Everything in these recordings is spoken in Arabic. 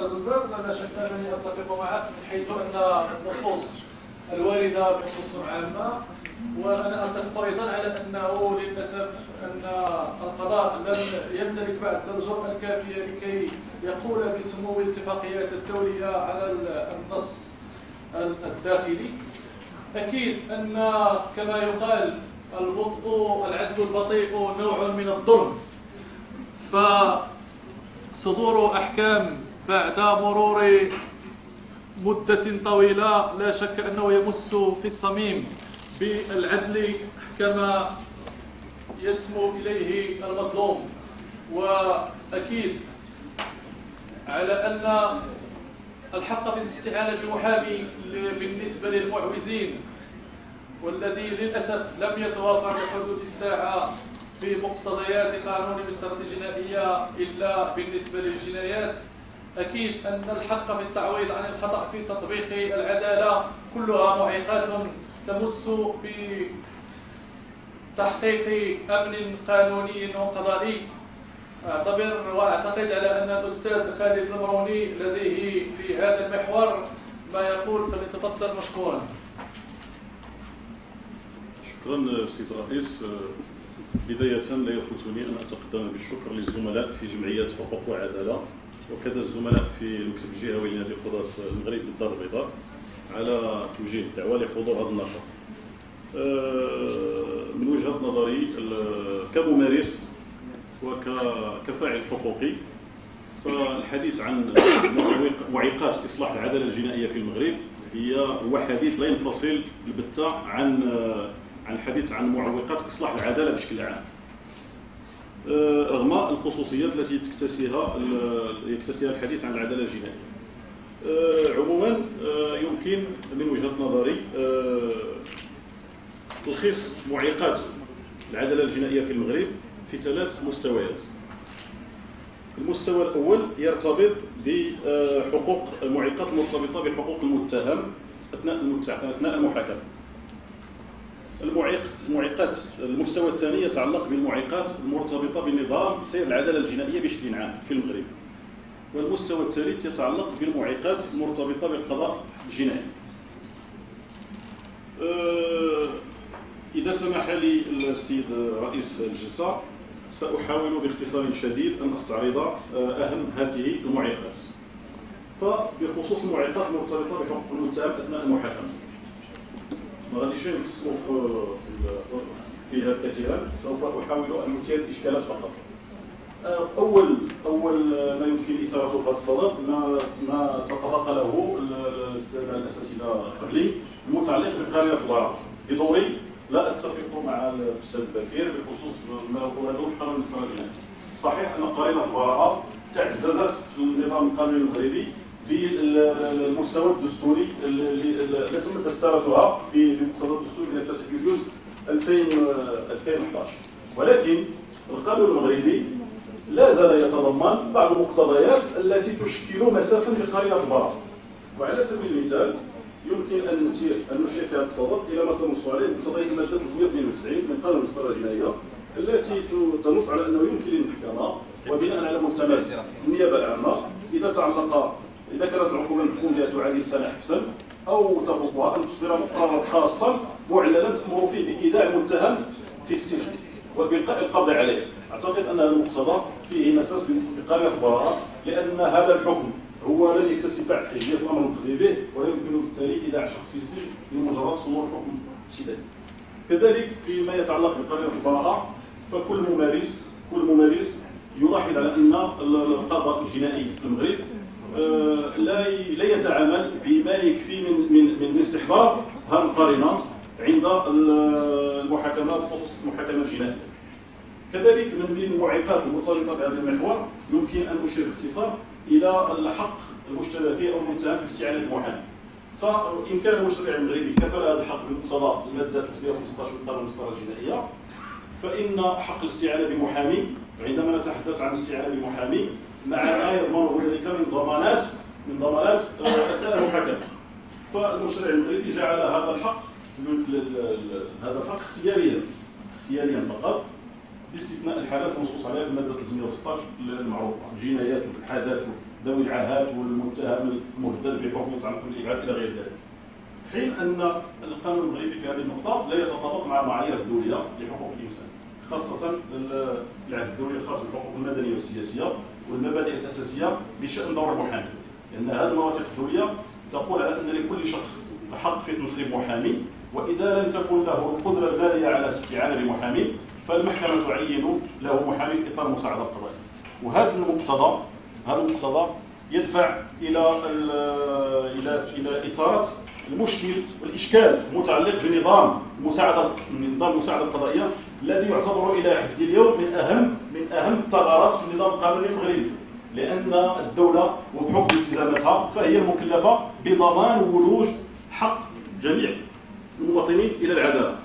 زبير، لا شك انني اتفق معك من حيث ان النصوص الوارده بنصوص عامه، وانا اتفق ايضا على انه للاسف ان القضاء لم يمتلك بعد الجرأه الكافيه لكي يقول بسمو الاتفاقيات الدوليه على النص الداخلي. اكيد ان كما يقال العدل البطيء نوع من الظلم، فصدور احكام بعد مرور مدة طويلة لا شك أنه يمس في الصميم بالعدل كما يسمو إليه المظلوم. وأكيد على أن الحق في الاستعانة بمحامي بالنسبة للمعوزين، والذي للأسف لم يتوافر بحدود الساعة بمقتضيات قانون مصر الجنائية إلا بالنسبة للجنايات، أكيد أن الحق في التعويض عن الخطأ في تطبيق العدالة كلها معيقات تمس بتحقيق أمن قانوني وقضائي. أعتبر وأعتقد على أن الأستاذ خالد المروني لديه في هذا المحور ما يقول، فليتفضل مشكورا. شكرا سيد الرئيس. بداية لا يفوتني أن أتقدم بالشكر للزملاء في جمعية حقوق وعدالة، وكذا الزملاء في المكتب الجهوي لنادي قضاة المغرب بالدار البيضاء على توجيه الدعوة لحضور هذا النشاط. من وجهة نظري كممارس وكفاعل حقوقي، فالحديث عن معيقات إصلاح العدالة الجنائية في المغرب هو حديث لا ينفصل البتة عن الحديث عن معوقات إصلاح العدالة بشكل عام، رغم الخصوصيات التي يكتسيها الحديث عن العدالة الجنائية. عموما يمكن من وجهة نظري تلخيص معيقات العدالة الجنائية في المغرب في 3 مستويات. المستوى الأول يرتبط بحقوق المعيقات المرتبطة بحقوق المتهم أثناء المحاكمة. المعيقات المستوى الثاني يتعلق بالمعيقات المرتبطة بنظام سير العدالة الجنائية بشكل عام في المغرب. والمستوى الثالث يتعلق بالمعيقات المرتبطة بالقضاء الجنائي. إذا سمح لي السيد رئيس الجلسة سأحاول باختصار شديد أن أستعرض أهم هذه المعيقات. فبخصوص المعيقات المرتبطة بحقوق المتهم أثناء المحاكمة، ما غاديش نفصلوا فيها كثيرا، سوف احاول ان اثير الاشكالات فقط. اول ما يمكن اثارته في هذا الصدد ما تطرق له الاساتذه قبلي المتعلق بقرينه البراءه. بدوري لا اتفق مع الاستاذ بكير بخصوص ما ورده في قانون المصري الجنائي. صحيح ان قرينه البراءه تعززت في النظام القانوني المغربي بالمستوى الدستوري التي تم استارتها في المقتضى الدستوري من 3 يوليو 2011، ولكن القانون المغربي لا زال يتضمن بعض المقتضيات التي تشكل مساسا لقرينه البراءه. وعلى سبيل المثال يمكن ان نشير في هذا الصدد الى ما تنص عليه مقتضيات الماده 392 من قانون المصري الجنائيه، التي تنص على انه يمكن للمحكمه وبناء على ملتمس النيابه العامه إذا كانت العقوبة المحكوم بها تعادل سنة حبسا أو تفوقها أن تصدر مقررا خاصا معللا تأمر فيه بإيداع المتهم في السجن وبإلقاء القبض عليه. أعتقد أن هذا المقتضى فيه مساس بقرينة البراءة، لأن هذا الحكم هو لن يكتسب بعد حجية الأمر المقضي به، ولا يمكن بالتالي إيداع شخص في السجن بمجرد صدور حكم ابتدائي. كذلك فيما يتعلق بقرينة البراءة، فكل ممارس يلاحظ على أن القضاء الجنائي في المغرب لا يتعامل بما يكفي من استحضار هذه القرينه عند المحاكمه بخصوص المحاكمه الجنائيه. كذلك من بين المعيقات المرتبطه بهذا المحور يمكن ان اشير باختصار الى الحق المشتبه فيه او المتهم في الاستعانه بالمحامي. فان كان المشتبه المغربي كفل هذا الحق بمقتضى الماده 315 من قانون المصطلح الجنائيه، فان حق الاستعانه بمحامي عندما نتحدث عن الاستعانه بمحامي معنا يضمن ذلك من ضمانات اثناء المحاكمه. فالمشرع المغربي جعل هذا الحق اختياريا فقط، باستثناء الحالات المنصوص عليها في الماده 316 المعروفه، الجنايات والحادث ذوي العاهات والمتهم المهدد بحكم يتعلق بالابعاد الى غير ذلك. في حين ان القانون المغربي في هذه النقطه لا يتطابق مع المعايير الدوليه لحقوق الانسان، خاصه العهد الدولي الخاص بالحقوق المدنيه والسياسيه والمبادئ الاساسيه بشان دور المحامي، لان هذه المواثيق الدوليه تقول على ان لكل شخص الحق في تنصيب محامي، واذا لم تكن له القدره الماليه على الاستعانه بمحامي فالمحكمه تعين له محامي في اطار المساعده القضائيه. وهذا المقتضى يدفع الى اثاره المشكل والاشكال المتعلق بنظام المساعده القضائيه الذي يعتبر الى حد اليوم من اهم الثغرات في النظام القانوني المغربي، لان الدوله وبحكم التزاماتها فهي المكلفه بضمان ولوج حق جميع المواطنين الى العداله،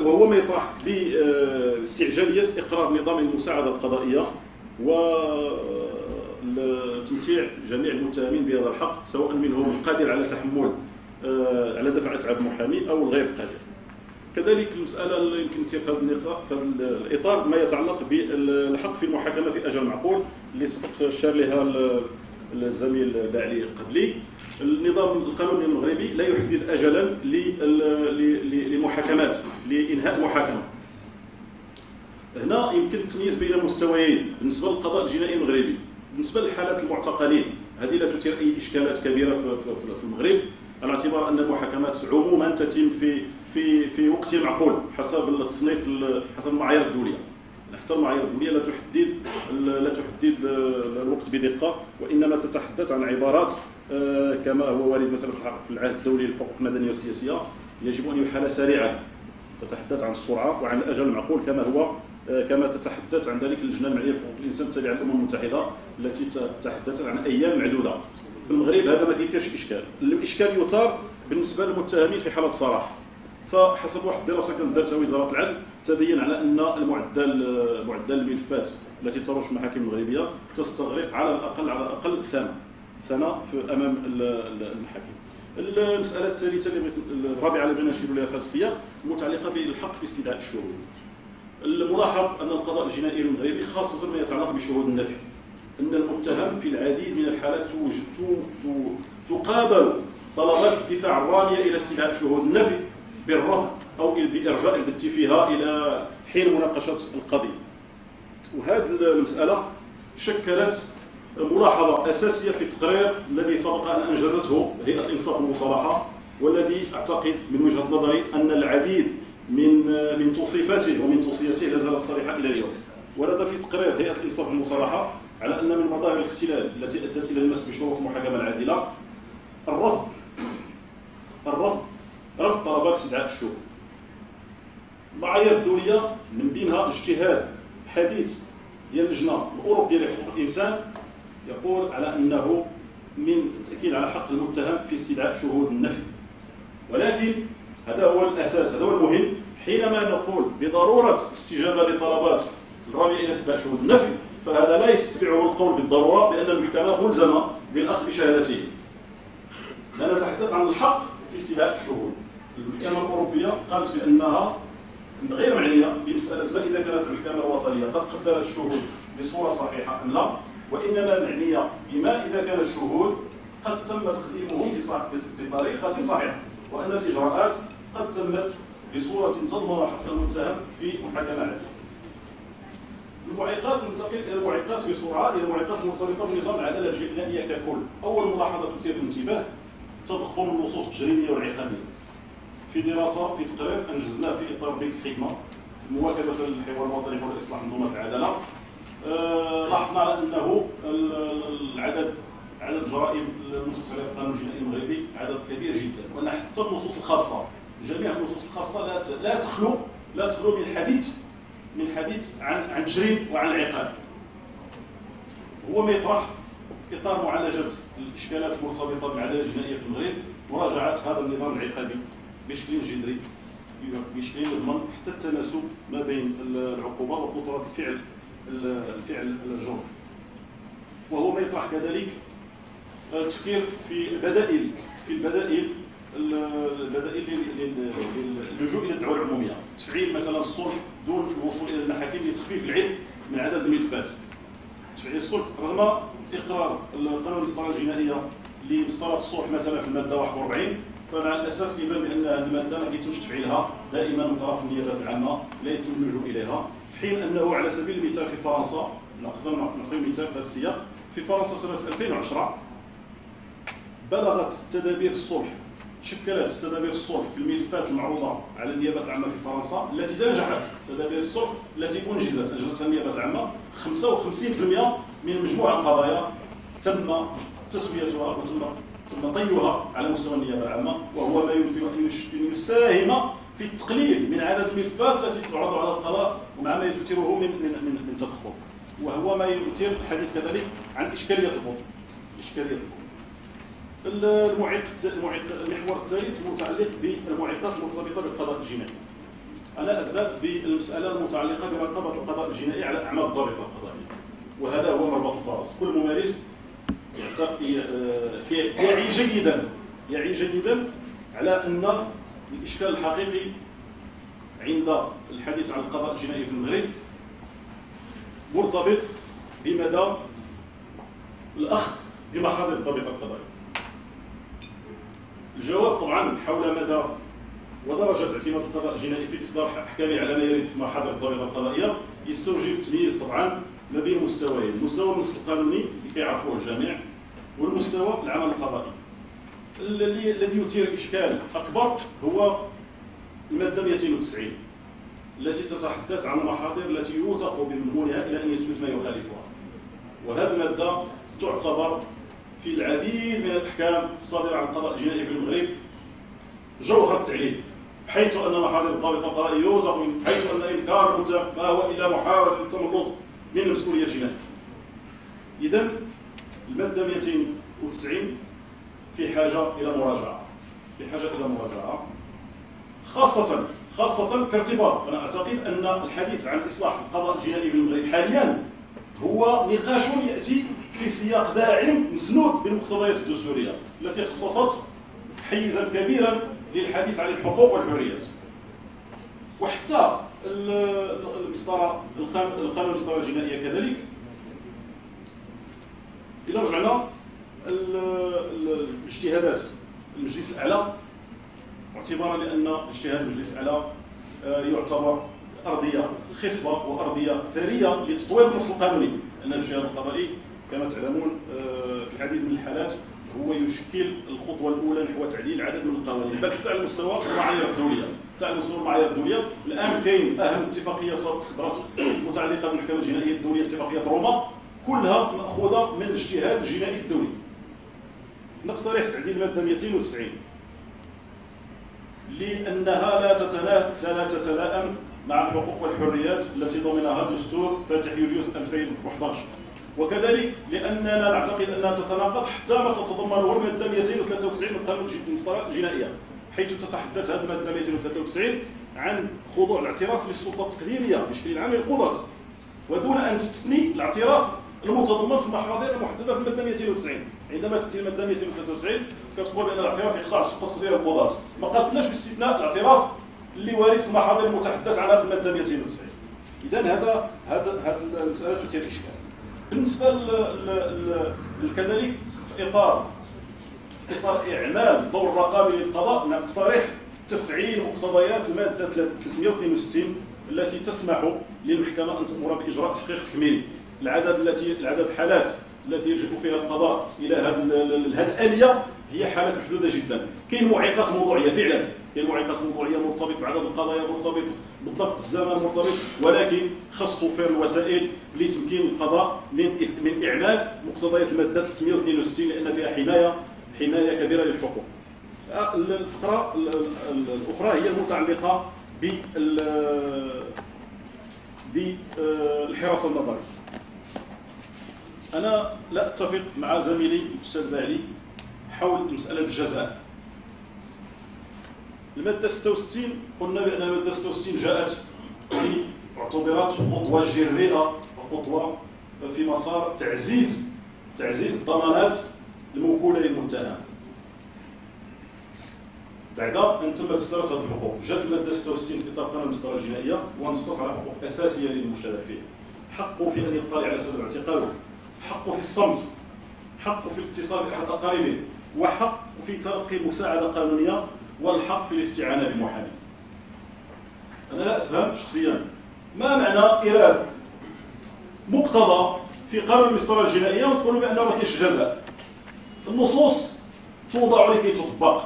وهو ما يطرح باستعجاليه اقرار نظام المساعده القضائيه وتمتيع جميع المتهمين بهذا الحق، سواء منهم القادر على تحمل على دفع اتعاب المحامي او الغير قادر. كذلك المساله اللي يمكن في هذا الاطار ما يتعلق بالحق في المحاكمه في اجل معقول اللي سبق شار لها الزميل باعلي قبلي. النظام القانوني المغربي لا يحدد اجلا لمحاكمات لانهاء المحاكمه. هنا يمكن التمييز بين مستويين بالنسبه للقضاء الجنائي المغربي. بالنسبه لحالات المعتقلين هذه لا تثير اي اشكالات كبيره في المغرب، على اعتبار ان المحاكمات عموما تتم في وقت معقول حسب التصنيف حسب المعايير الدوليه. حتى المعايير الدوليه لا تحدد الوقت بدقه، وانما تتحدث عن عبارات كما هو وارد مثلا في العهد الدولي للحقوق المدنيه والسياسيه، يجب ان يحال سريعا. تتحدث عن السرعه وعن الاجل المعقول كما تتحدث عن ذلك اللجنه المعنيه بحقوق الانسان التابعه للامم المتحده التي تحدثت عن ايام معدوده. في المغرب هذا ما كيثيرش اشكال. الاشكال يثار بالنسبه للمتهمين في حاله صراحه. فحسب واحد الدراسه كانت دارتها وزاره العدل تبين على ان معدل الملفات التي تروج في المحاكم المغربيه تستغرق على الاقل سنه في امام المحاكم. المساله الثالثه الرابعه اللي بغينا نشيروا لها في هذا السياق المتعلقه بالحق في استدعاء الشهود. الملاحظ ان القضاء الجنائي المغربي خاصه ما يتعلق بشهود النفي، ان المتهم في العديد من الحالات تقابل طلبات الدفاع الراميه الى استدعاء شهود النفي بالرفض او بارجاء البت فيها الى حين مناقشه القضيه. وهذه المساله شكلت ملاحظه اساسيه في التقرير الذي سبق ان انجزته هيئه الانصاف والمصالحه، والذي اعتقد من وجهه نظري ان العديد من توصيفاته ومن توصياته لا زالت صريحه الى اليوم. ورد في تقرير هيئه الانصاف والمصالحه على ان من مظاهر الاختلال التي ادت الى المس بشروط المحاكمه العادله رفض طلبات استدعاء الشهود. المعايير الدوليه من بينها اجتهاد حديث ديال اللجنه الاوروبيه لحقوق الانسان يقول على انه من التاكيد على حق المتهم في استدعاء شهود النفي، ولكن هذا هو الاساس، هذا هو المهم. حينما نقول بضروره استجابه لطلبات الراميه الى استدعاء شهود النفي فهذا لا يستطيعه القول بالضروره بان المحكمه ملزمه بالاخذ بشهادته. لا نتحدث عن الحق في استدعاء الشهود. المحكمه الاوروبيه قالت بانها غير معنيه بمساله ما اذا كانت المحكمه الوطنيه قد قدرت الشهود بصوره صحيحه ام لا، وانما معنيه بما اذا كان الشهود قد تم تقديمهم بطريقه صحيحه، وان الاجراءات قد تمت بصوره تضمن حق المتهم في محاكمه عادله. المعيقات ننتقل الى المعيقات بسرعه، الى المعيقات المرتبطه بنظام العداله الجنائيه ككل. اول ملاحظه تثير الانتباه تضخم النصوص التجريميه والعقابيه. في دراسه في تقرير انجزناه في اطار بيت الحكمه في مواكبه الحوار الوطني حول اصلاح منظومه العداله، لاحظنا على انه عدد الجرائم المنصوص عليها في القانون الجنائي المغربي عدد كبير جدا، وان حتى النصوص الخاصه جميع النصوص الخاصه لا تخلو من الحديث عن التجريم وعن العقاب. هو ما يطرح اطار معالجه الاشكالات المرتبطه بالعداله الجنائيه في المغرب مراجعه هذا النظام العقابي بشكل جذري، بشكل يضمن حتى التناسب ما بين العقوبه وخطوره الفعل الجرم. وهو ما يطرح كذلك التفكير في البدائل اللجوء الى الدعوه العموميه، تفعيل مثلا الصلح دون الوصول الى المحاكم لتخفيف العبء من عدد الملفات. تفعيل الصلح رغم اقرار القانون الاصدار الجنائيه لمسطره الصلح مثلا في الماده 41، فمع الاسف يبان بان هذه الماده ما كيتمش تفعيلها دائما من طرف النيابات العامه، لا يتم اللجوء اليها، في حين انه على سبيل المثال في فرنسا، نقدر نعطيو مثال في هذا السياق، في فرنسا سنه 2010 بلغت تدابير الصلح، شكلت تدابير الصلح في الملفات المعروضه على النيابات العامه في فرنسا التي نجحت، تدابير الصلح التي انجزتها النيابه العامه 55% من مجموع القضايا تم تسويتها وتم طيها على مستوى النيابه العامه، وهو ما يمكن ان يساهم في التقليل من عدد الملفات التي تعرض على القضاء ومع ما يثيره من تدخل، وهو ما يثير الحديث كذلك عن اشكاليه البطء. المحور الثالث متعلق بالمعيقات المرتبطه بالقضاء الجنائي. انا ابدا بالمساله المتعلقه بمرتبه القضاء الجنائي على اعمال الضابطه القضائيه، وهذا هو مربط الفرس. كل ممارس يعي جيدا على ان الاشكال الحقيقي عند الحديث عن القضاء الجنائي في المغرب مرتبط بمدى الاخذ بمحاضر الضابطه القضائيه. الجواب طبعا حول مدى ودرجه اعتماد القضاء الجنائي في اصدار احكامه على ما يرد في محاضر الضابطه القضائيه يستوجب التمييز طبعا ما بين مستويين، المستوى النص القانوني اللي كيعرفوه الجميع، والمستوى العمل القضائي. الذي يثير اشكال اكبر هو الماده 290 التي تتحدث عن المحاضر التي يوثق بمضمونها الى ان يثبت ما يخالفها، وهذه الماده تعتبر في العديد من الاحكام الصادره عن القضاء الجنائي في المغرب جوهر التعليل، حيث ان محاضر الضابط القضائي يوثق، حيث ان انكار المتهم ما هو الا محاوله للتملص من المسؤوليه الجنائيه. اذا الماده 290 في حاجه الى مراجعه، خاصه في ارتباط، انا اعتقد ان الحديث عن اصلاح القضاء الجنائي في المغرب حاليا هو نقاش ياتي في سياق داعم مسنود بالمقتضيات الدستوريه التي خصصت حيزا كبيرا للحديث عن الحقوق والحريات، وحتى القانون الاصدار الجنائيه كذلك. إذا رجعنا الاجتهادات المجلس الاعلى، واعتبارا لان اجتهاد المجلس الاعلى يعتبر ارضيه خصبه وارضيه ثريه لتطوير النص القانوني، لان الاجتهاد القضائي كما تعلمون في العديد من الحالات هو يشكل الخطوه الاولى نحو تعديل عدد من القوانين، بل حتى على مستوى المعايير الدوليه. الان كاين اهم اتفاقيه صدرت متعلقه بالمحكمه الجنائيه الدوليه، اتفاقيه روما، كلها ماخوذه من الاجتهاد الجنائي الدولي. نقترح تعديل الماده 290 لانها لا تتلائم مع الحقوق والحريات التي ضمنها دستور فاتح يوليوس 2011، وكذلك لاننا نعتقد انها تتناقض حتى ما تتضمنه الماده 293 من القانون الجنائيه، حيث تتحدث هذه الماده 293 عن خضوع الاعتراف للسلطه التقديريه بشكل عام للقضاة، ودون ان تستثني الاعتراف المتضمن في المحاضر المحدده في الماده 290. عندما تاتي الماده 293 كتقول بان الاعتراف يخضع لسلطه تقدير القضاة، ما قالتناش باستثناء الاعتراف اللي وارد في المحاضر المتحدث عنها في الماده 290. اذا هذا المساله تثير اشكال. بالنسبه كذلك في اطار اعمال دور الرقابي للقضاء، نقترح تفعيل مقتضيات الماده 362 التي تسمح للمحكمه ان تامر باجراء تحقيق تكميلي. العدد الحالات التي يلجا فيها القضاء الى هذه الاليه هي حالات محدوده جدا. كاين معيقات موضوعيه فعلا، مرتبط بعدد القضايا، مرتبط بالضغط الزمن، مرتبط، ولكن خص توفير الوسائل لتمكين القضاء من اعمال مقتضيات الماده 362 لان فيها حمايه كبيره للحقوق. الفقره الاخرى هي المتعلقه بالحراسه النظريه. انا لا اتفق مع زميلي الاستاذ باعلي حول مساله الجزاء. الماده 66 قلنا بان الماده 66 جاءت واعتبرت خطوه جريئه وخطوه في مسار تعزيز الضمانات الموكوله للمتهم. بعد ان تم استرداد هذه الحقوق، جاءت الماده 66 في اطار قانون الاصدار الجنائيه ونصت على حقوق اساسيه للمشتبه فيه. حقه في ان يطلع على سبب اعتقاله حقه في الصمت، حقه في الاتصال بأحد أقاربه، وحق في تلقي مساعدة قانونية، والحق في الاستعانة بمحامي. أنا لا أفهم شخصيا ما معنى إيراد مقتضى في قانون المسطرة الجنائية وتقولوا بأنه ما كاينش جزاء. النصوص توضع لكي تطبق،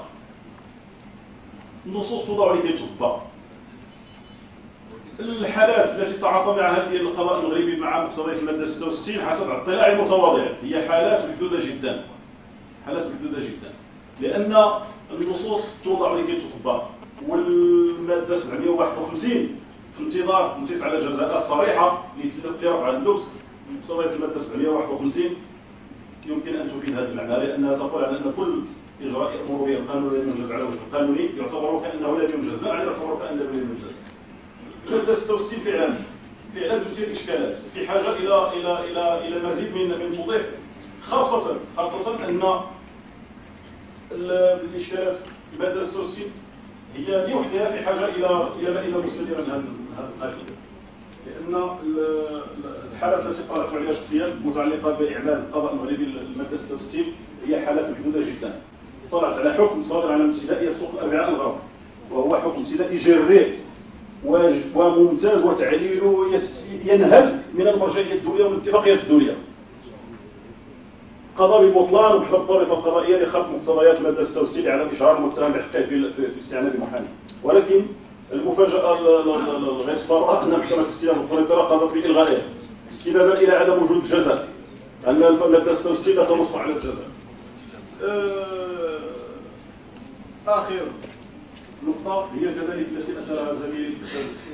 النصوص توضع لكي تطبق. الحالات التي تعاطى معها القضاء المغربي مع مقتضيات المادة 66 حسب اطلاع المتواضع هي حالات محدودة جدا، حالات محدودة جدا، لأن النصوص توضع لكي تطبق. والمادة 751 في انتظار تنصيص على جزاءات صريحة لرفع اللبس. مقتضيات المادة 751 يمكن أن تفيد هذا المعنى، لأنها تقول على أن كل إجراء يأمر به القانون لا ينجز على وجه القانوني يعتبر كأنه لا ينجز، ما معنى يعتبر كأنه لا ينجز؟ المادة 66 فعلا تثير إشكالات، في حاجة إلى مزيد من توضيح، خاصة أن الإشكالات المادة 66 هي لوحدها في حاجة إلى مائدة مستديرة من هذا القانون، لأن الحالات التي طرحت عليها شخصيا متعلقة بإعلان القضاء المغربي المادة 66 هي حالات محدودة جدا. طلعت على حكم صادر على ابتدائية سوق الأربعاء الغرب، وهو حكم ابتدائي جريء وممتاز وتعليله ينهل من المرجعية الدولية والاتفاقيات الدولية. قضى ببطلان وحدة الطريقة القضائية لخلق مقتضيات المادة 66 على الإشعار المتهم بحقه في الاستعانة بمحامي. ولكن المفاجأة الغير سارة أن محكمة الاستئناف والقنيطرة قضت بإلغائه استنادا إلى عدم وجود جزاء، أن المادة 66 لا تنص على الجزاء. آخر نقطة هي كذلك التي أثرها زميلي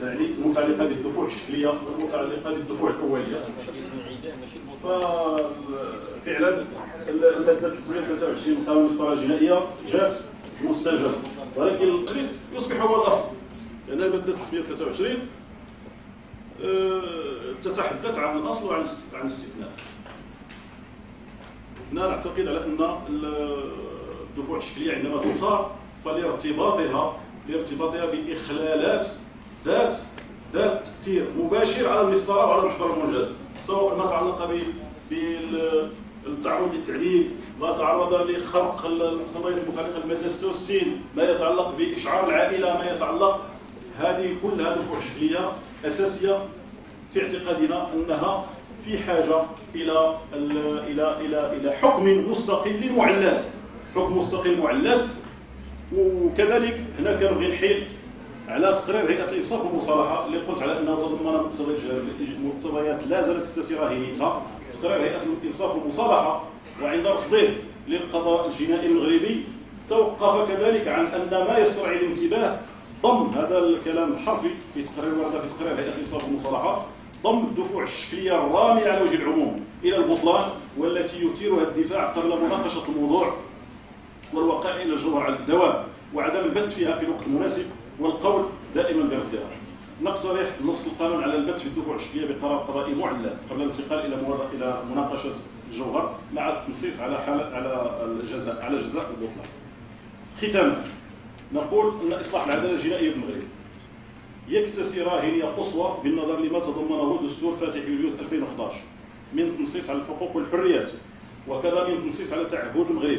يعني المتعلقة بالدفوع الشكلية والمتعلقة بالدفوع الأولية. ففعلا المادة 323 من قانون المسطرة الجنائية جات مستجابة، ولكن القريب يصبح هو الأصل، لأن المادة 323 تتحدث عن الأصل وعن الاستثناء. هنا نعتقد على أن الدفوع الشكلية عندما تثار فلارتباطها بإخلالات ذات تأثير مباشر على المسطرة وعلى المحضر المنجز، سواء ما تعلق بالتعرض للتعذيب، ما تعرض لخرق المقتضيات المتعلقة بالمادة 66، ما يتعلق بإشعار العائلة، ما يتعلق هذه كلها دفوع شكلية أساسية في اعتقادنا أنها في حاجة إلى حكم مستقل معلل، حكم مستقل معلل. وكذلك هنا كنبغي نحيل على تقرير هيئة الإنصاف والمصالحة اللي قلت على أنه تضمن مقتضيات لا زالت تكتسي راهنيتها. تقرير هيئة الإنصاف والمصالحة وعند رصده للقضاء الجنائي المغربي توقف كذلك عن أن ما يسترعي الانتباه ضم هذا الكلام الحرفي في تقرير ورد في تقرير هيئة الإنصاف والمصالحة، ضم الدفوع الشكلية الرامية على وجه العموم إلى البطلان والتي يثيرها الدفاع قبل مناقشة الموضوع والوقائع إلى الجمهور على الدوام وعدم البت فيها في الوقت المناسب والقول دائما برفضها. نقترح نص القانون على البت في الدفوع الشكلية بقرار قضائي معلل قبل الانتقال إلى مناقشة الجوهر مع التنصيص على الجزاء البطلان. ختاما نقول أن إصلاح العدالة الجنائية بالمغرب يكتسي راهنية قصوى بالنظر لما تضمنه دستور فاتح يوليوز 2011 من تنصيص على الحقوق والحريات، وكذا من تنصيص على تعهد المغرب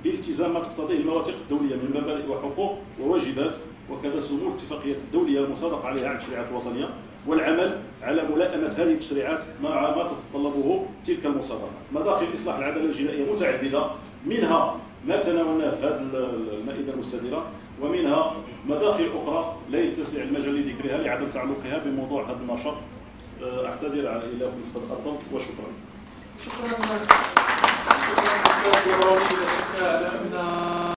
بالتزام ما تقتضيه المواثيق الدولية من مبادئ وحقوق وواجبات، وكذا سمو الاتفاقيات الدولية المصادقة عليها على التشريعات الوطنية، والعمل على ملائمة هذه التشريعات مع ما تتطلبه تلك المصادقة. مداخل إصلاح العدالة الجنائية متعددة، منها ما تناولناه في هذه المائدة المستديرة، ومنها مداخل أخرى لا يتسع المجال لذكرها لعدم تعلقها بموضوع هذا النشاط. أعتذر إلى كنت قد أطلت وشكرا. شكرا.